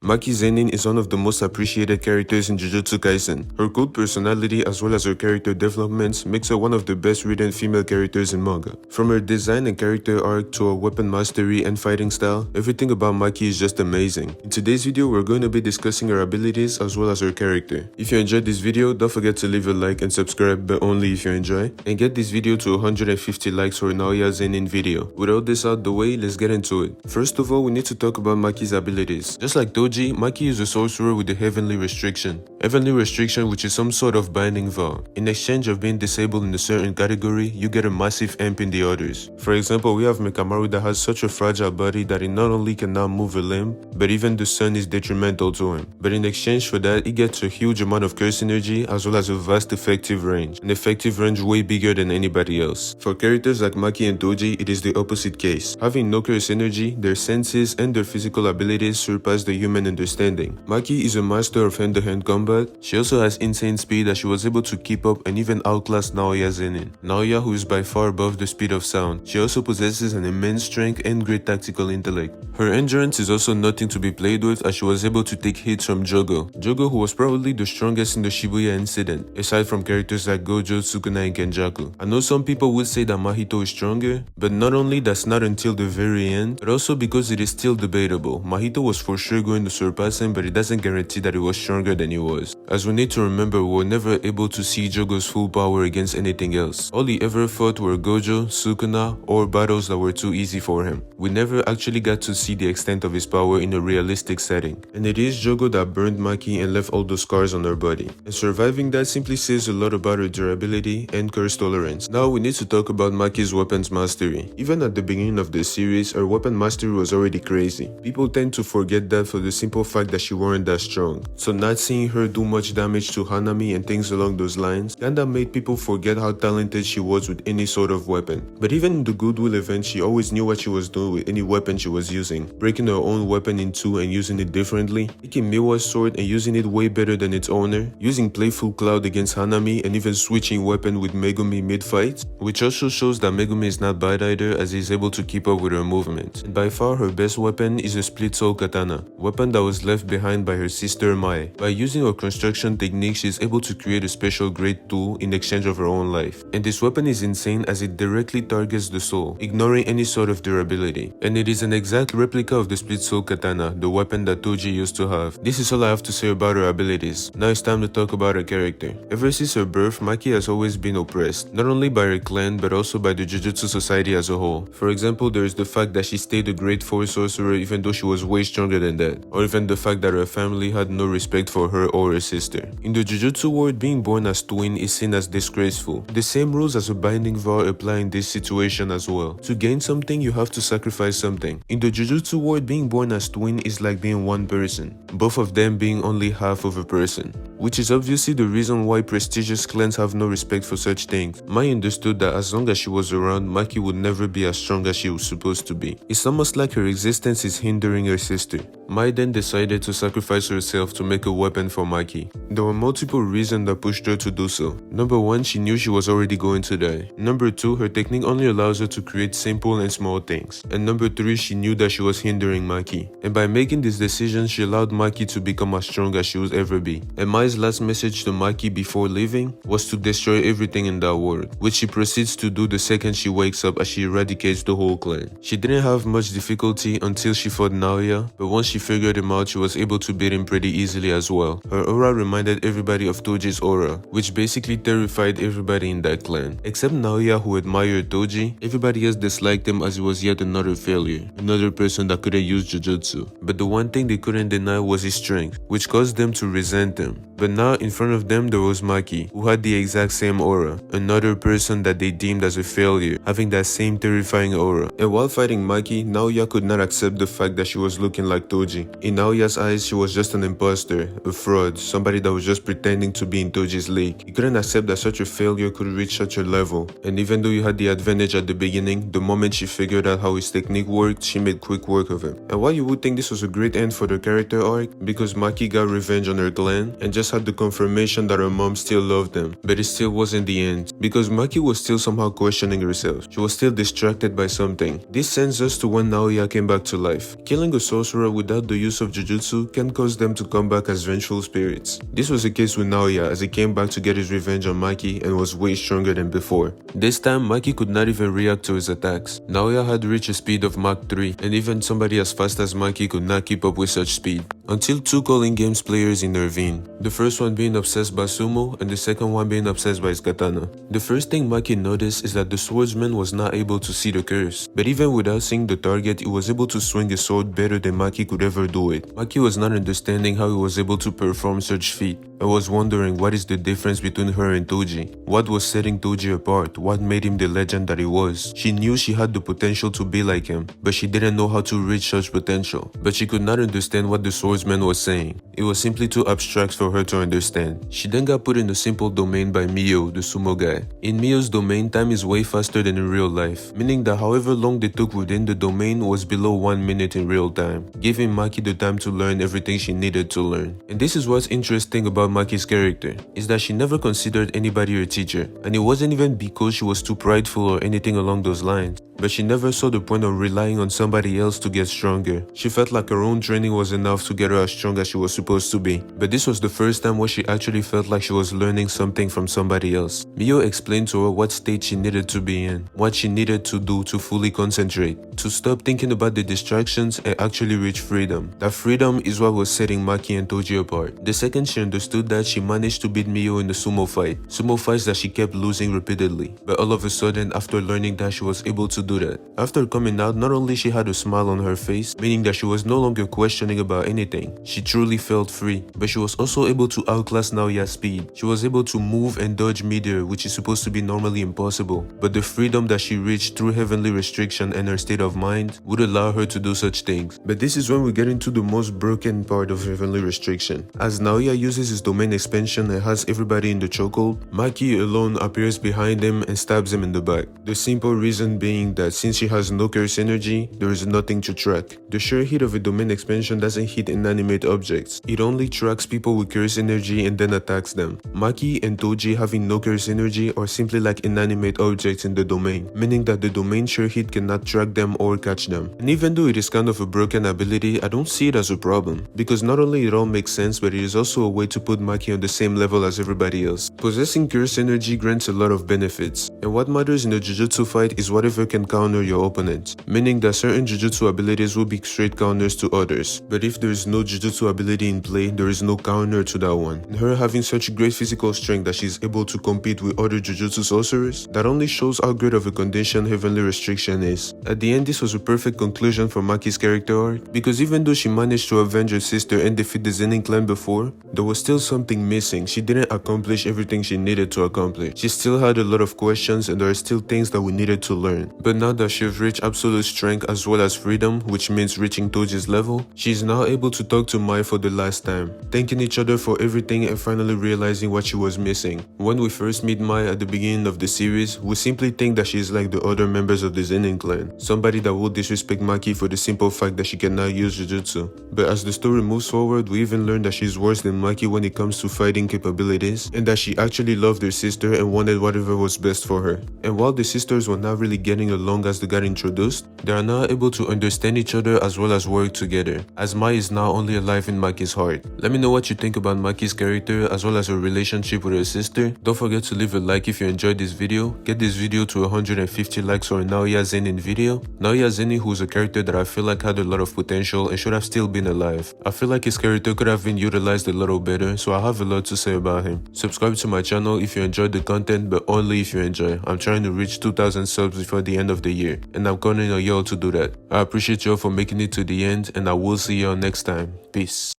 Maki Zenin is one of the most appreciated characters in Jujutsu Kaisen. Her cool personality as well as her character developments makes her one of the best written female characters in manga. From her design and character arc to her weapon mastery and fighting style, everything about Maki is just amazing. In today's video, we're going to be discussing her abilities as well as her character. If you enjoyed this video, don't forget to leave a like and subscribe, but only if you enjoy. And get this video to 150 likes for Naoya Zenin video. With all this out the way, let's get into it. First of all, we need to talk about Maki's abilities. Just like Doji, Maki is a sorcerer with the Heavenly Restriction. Heavenly Restriction, which is some sort of binding vow. In exchange of being disabled in a certain category, you get a massive amp in the others. For example, we have Mekamaru that has such a fragile body that he not only cannot move a limb, but even the sun is detrimental to him. But in exchange for that, he gets a huge amount of curse energy as well as a vast effective range. An effective range way bigger than anybody else. For characters like Maki and Doji, it is the opposite case. Having no curse energy, their senses and their physical abilities surpass the human understanding. Maki is a master of hand-to-hand combat. She also has insane speed as she was able to keep up and even outclass Naoya Zenin. Naoya, who is by far above the speed of sound. She also possesses an immense strength and great tactical intellect. Her endurance is also nothing to be played with as she was able to take hits from Jogo. Jogo, who was probably the strongest in the Shibuya incident, aside from characters like Gojo, Sukuna and Kenjaku. I know some people would say that Mahito is stronger, but not only that's not until the very end, but also because it is still debatable. Mahito was for sure going to surpass him, but it doesn't guarantee that he was stronger than he was. As we need to remember, we were never able to see Jogo's full power against anything else. All he ever fought were Gojo, Sukuna, or battles that were too easy for him. We never actually got to see the extent of his power in a realistic setting. And it is Jogo that burned Maki and left all those scars on her body. And surviving that simply says a lot about her durability and curse tolerance. Now we need to talk about Maki's weapons mastery. Even at the beginning of the series, her weapon mastery was already crazy. People tend to forget that for the simple fact that she weren't that strong. So not seeing her do much damage to Hanami and things along those lines kinda made people forget how talented she was with any sort of weapon. But even in the Goodwill event, she always knew what she was doing with any weapon she was using, breaking her own weapon in two and using it differently, taking Miwa's sword and using it way better than its owner, using Playful Cloud against Hanami and even switching weapon with Megumi mid-fight, which also shows that Megumi is not bad either as he is able to keep up with her movement. And by far her best weapon is a split soul katana, weapon that was left behind by her sister Mai. By using her construction technique, she is able to create a special great tool in exchange of her own life. And this weapon is insane as it directly targets the soul, ignoring any sort of durability. And it is an exact replica of the split soul katana, the weapon that Toji used to have. This is all I have to say about her abilities. Now it's time to talk about her character. Ever since her birth, Maki has always been oppressed, not only by her clan but also by the Jujutsu society as a whole. For example, there is the fact that she stayed a grade 4 sorcerer even though she was way stronger than that, or even the fact that her family had no respect for her or her sister. In the Jujutsu world, being born as twin is seen as disgraceful. The same rules as a binding vow apply in this situation as well. To gain something, you have to sacrifice something. In the Jujutsu world, being born as twin is like being one person, both of them being only half of a person, which is obviously the reason why prestigious clans have no respect for such things. Mai understood that as long as she was around, Maki would never be as strong as she was supposed to be. It's almost like her existence is hindering her sister. Mai then decided to sacrifice herself to make a weapon for Maki. There were multiple reasons that pushed her to do so. Number 1, she knew she was already going to die. Number 2, her technique only allows her to create simple and small things. And number 3, she knew that she was hindering Maki. And by making this decision, she allowed Maki to become as strong as she would ever be. And Mai's last message to Maki before leaving was to destroy everything in that world, which she proceeds to do the second she wakes up as she eradicates the whole clan. She didn't have much difficulty until she fought Naoya, but once she figured him out, she was able to beat him pretty easily as well. Her aura reminded everybody of Toji's aura, which basically terrified everybody in that clan. Except Naoya, who admired Toji, everybody else disliked him as he was yet another failure, another person that couldn't use Jujutsu. But the one thing they couldn't deny was his strength, which caused them to resent him. But now in front of them there was Maki, who had the exact same aura, another person that they deemed as a failure, having that same terrifying aura. And while fighting Maki, Naoya could not accept the fact that she was looking like Toji. In Naoya's eyes, she was just an imposter, a fraud, somebody that was just pretending to be in Toji's league. He couldn't accept that such a failure could reach such a level. And even though you had the advantage at the beginning, the moment she figured out how his technique worked, she made quick work of him. And while you would think this was a great end for the character arc, because Maki got revenge on her clan, and just just had the confirmation that her mom still loved them, but it still wasn't the end, because Maki was still somehow questioning herself. She was still distracted by something. This sends us to when Naoya came back to life. Killing a sorcerer without the use of jujutsu can cause them to come back as vengeful spirits. This was the case with Naoya as he came back to get his revenge on Maki and was way stronger than before. This time, Maki could not even react to his attacks. Naoya had reached a speed of Mach 3, and even somebody as fast as Maki could not keep up with such speed. Until two calling games players intervened. The first one being obsessed by sumo, and the second one being obsessed by his katana. The first thing Maki noticed is that the swordsman was not able to see the curse, but even without seeing the target, he was able to swing his sword better than Maki could ever do it. Maki was not understanding how he was able to perform such feat. I was wondering what is the difference between her and Toji. What was setting Toji apart? What made him the legend that he was? She knew she had the potential to be like him, but she didn't know how to reach such potential. But she could not understand what the swordsman was saying. It was simply too abstract for her to understand. She then got put in a simple domain by Mio, the sumo guy. In Mio's domain, time is way faster than in real life, meaning that however long they took within the domain was below 1 minute in real time, giving Maki the time to learn everything she needed to learn. And this is what's interesting about Maki's character, is that she never considered anybody her teacher, and it wasn't even because she was too prideful or anything along those lines, but she never saw the point of relying on somebody else to get stronger. She felt like her own training was enough to get her as strong as she was supposed to be. But this was the first time where she actually felt like she was learning something from somebody else. Mio explained to her what state she needed to be in, what she needed to do to fully concentrate, to stop thinking about the distractions and actually reach freedom. That freedom is what was setting Maki and Toji apart. The second she understood that, she managed to beat Mio in the sumo fight. Sumo fights that she kept losing repeatedly. But all of a sudden, after learning that, she was able to do that. After coming out, not only she had a smile on her face, meaning that she was no longer questioning about anything. She truly felt free, but she was also able to outclass Naoya's speed. She was able to move and dodge mid-air, which is supposed to be normally impossible. But the freedom that she reached through heavenly restriction and her state of mind would allow her to do such things. But this is when we get into the most broken part of heavenly restriction. As Naoya uses his domain expansion and has everybody in the chokehold, Maki alone appears behind him and stabs him in the back. The simple reason being that since she has no curse energy, there is nothing to track. The sure hit of a domain expansion doesn't hit inanimate objects. It only tracks people with curse energy and then attacks them. Maki and Toji having no curse energy are simply like inanimate objects in the domain, meaning that the domain sure hit cannot track them or catch them. And even though it is kind of a broken ability, I don't see it as a problem, because not only it all makes sense, but it is also a way to put Maki on the same level as everybody else. Possessing curse energy grants a lot of benefits, and what matters in a jujutsu fight is whatever can counter your opponent, meaning that certain jujutsu abilities will be straight counters to others. But if there is no jujutsu ability in play, there is no counter to that one. And her having such great physical strength that she's able to compete with other jujutsu sorcerers, that only shows how great of a condition heavenly restriction is. At the end, this was a perfect conclusion for Maki's character arc, because even though she managed to avenge her sister and defeat the Zenin clan before, there was still something missing. She didn't accomplish everything she needed to accomplish. She still had a lot of questions, and there are still things that we needed to learn. But now that she's reached absolute strength as well as freedom, which means reaching Toji's level, she is now able to talk to Mai for the last time, thanking each other for everything and finally realizing what she was missing. When we first meet Mai at the beginning of the series, we simply think that she is like the other members of the Zenin clan, somebody that will disrespect Maki for the simple fact that she cannot use jujutsu. But as the story moves forward, we even learn that she's worse than Maki when it comes to fighting capabilities, and that she actually loved her sister and wanted whatever was best for her. And while the sisters were not really getting along as they got introduced, they are now able to understand each other as well as work together, as Mai is now only alive in Maki's heart. Let me know what you think about Maki's character as well as her relationship with her sister. Don't forget to leave a like if you enjoyed this video. Get this video to 150 likes for a Naoya Zenin video. Naoya Zenin, who is a character that I feel like had a lot of potential and should have still been alive. I feel like his character could have been utilized a little better, so I have a lot to say about him. Subscribe to my channel if you enjoyed the content, but only if you enjoy. I'm trying to reach 2,000 subs before the end of the year, and I'm counting on y'all to do that. I appreciate y'all for making it to the end, and I will see y'all next time. Peace.